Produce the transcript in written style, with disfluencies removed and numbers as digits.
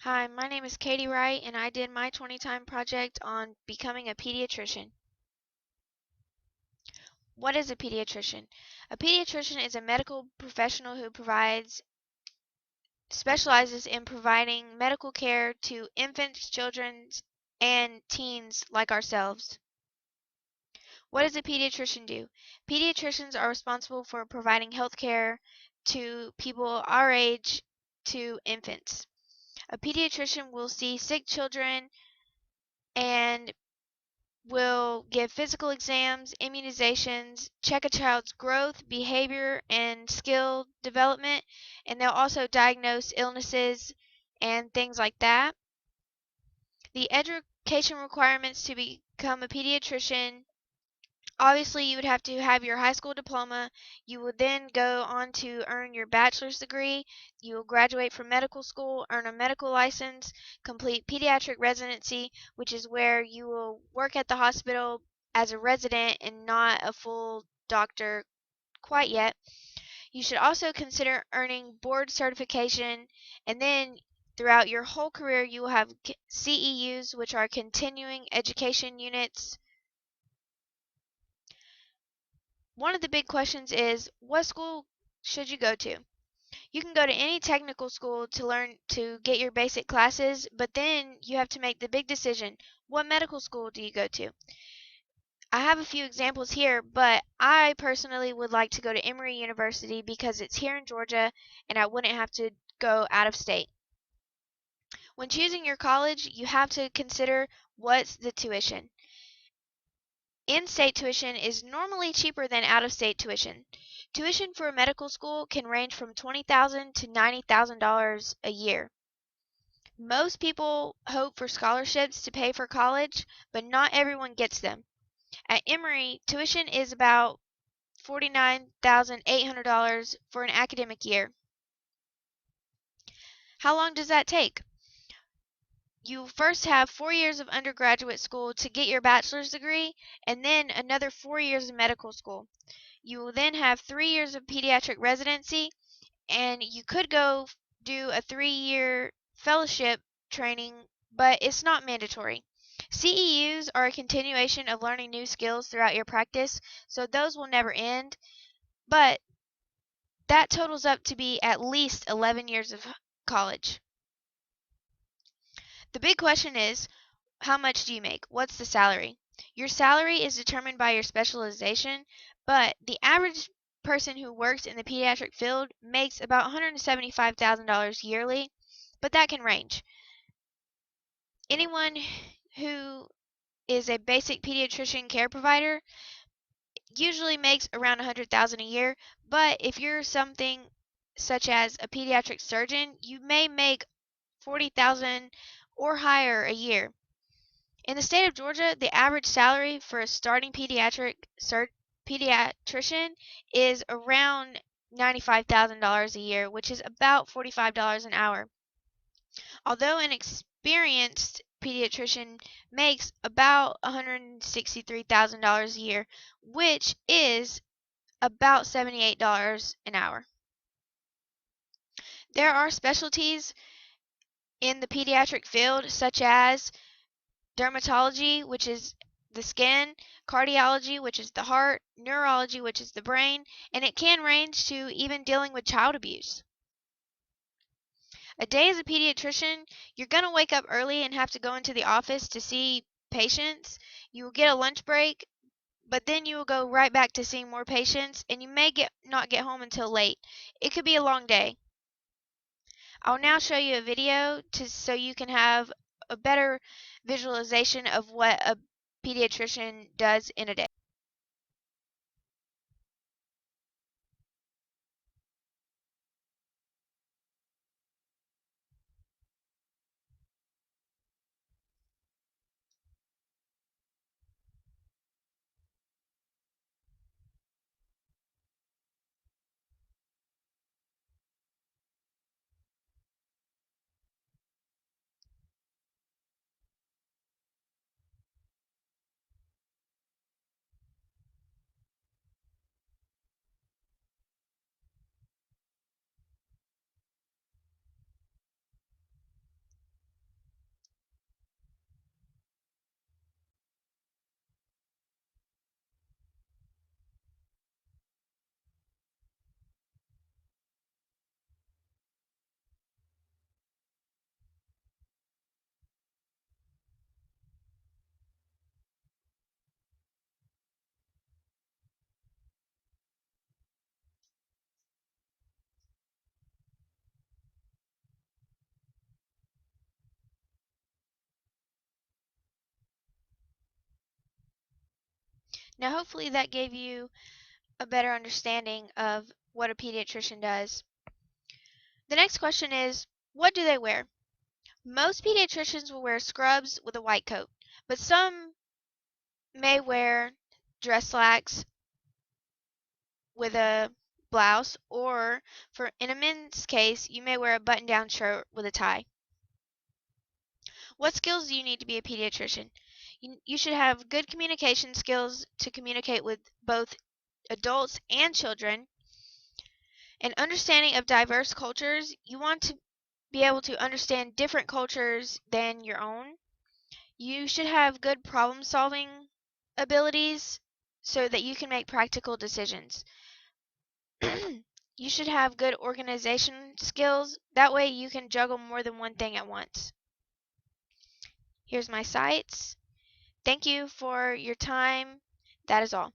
Hi, my name is Katie Wright, and I did my 20 time project on becoming a pediatrician. What is a pediatrician? A pediatrician is a medical professional who specializes in providing medical care to infants, children, and teens like ourselves. What does a pediatrician do? Pediatricians are responsible for providing health care to people our age to infants. A pediatrician will see sick children and will give physical exams, immunizations, check a child's growth, behavior, and skill development, and they'll also diagnose illnesses and things like that. The education requirements to become a pediatrician: obviously, you would have to have your high school diploma. You would then go on to earn your bachelor's degree. You will graduate from medical school, earn a medical license, complete pediatric residency, which is where you will work at the hospital as a resident and not a full doctor quite yet. You should also consider earning board certification, and then throughout your whole career, you will have CEUs, which are continuing education units. One of the big questions is, what school should you go to? You can go to any technical school to learn to get your basic classes, but then you have to make the big decision: what medical school do you go to? I have a few examples here, but I personally would like to go to Emory University because it's here in Georgia and I wouldn't have to go out of state. When choosing your college, you have to consider what's the tuition. In-state tuition is normally cheaper than out-of-state tuition. Tuition for a medical school can range from $20,000 to $90,000 a year. Most people hope for scholarships to pay for college, but not everyone gets them. At Emory, tuition is about $49,800 for an academic year. How long does that take? You first have 4 years of undergraduate school to get your bachelor's degree, and then another 4 years of medical school. You will then have 3 years of pediatric residency, and you could go do a 3-year fellowship training, but it's not mandatory. CEUs are a continuation of learning new skills throughout your practice, so those will never end, but that totals up to be at least 11 years of college. The big question is, how much do you make? What's the salary? Your salary is determined by your specialization, but the average person who works in the pediatric field makes about $175,000 yearly, but that can range. Anyone who is a basic pediatrician care provider usually makes around $100,000 a year, but if you're something such as a pediatric surgeon, you may make $40,000 or higher a year. In the state of Georgia, the average salary for a starting pediatrician is around $95,000 a year, which is about $45 an hour. Although an experienced pediatrician makes about $163,000 a year, which is about $78 an hour. There are specialties in the pediatric field such as dermatology, which is the skin, cardiology, which is the heart, neurology, which is the brain, and it can range to even dealing with child abuse. A day as a pediatrician, you're going to wake up early and have to go into the office to see patients. You will get a lunch break, but then you will go right back to seeing more patients, and you may not get home until late. It could be a long day. I'll now show you a video so you can have a better visualization of what a pediatrician does in a day. Now, hopefully that gave you a better understanding of what a pediatrician does. The next question is, what do they wear? Most pediatricians will wear scrubs with a white coat, but some may wear dress slacks with a blouse, or in a men's case, you may wear a button-down shirt with a tie. What skills do you need to be a pediatrician? You should have good communication skills to communicate with both adults and children. An understanding of diverse cultures. You want to be able to understand different cultures than your own. You should have good problem solving abilities so that you can make practical decisions. You should have good organization skills. That way you can juggle more than one thing at once. Here's my sites. Thank you for your time. That is all.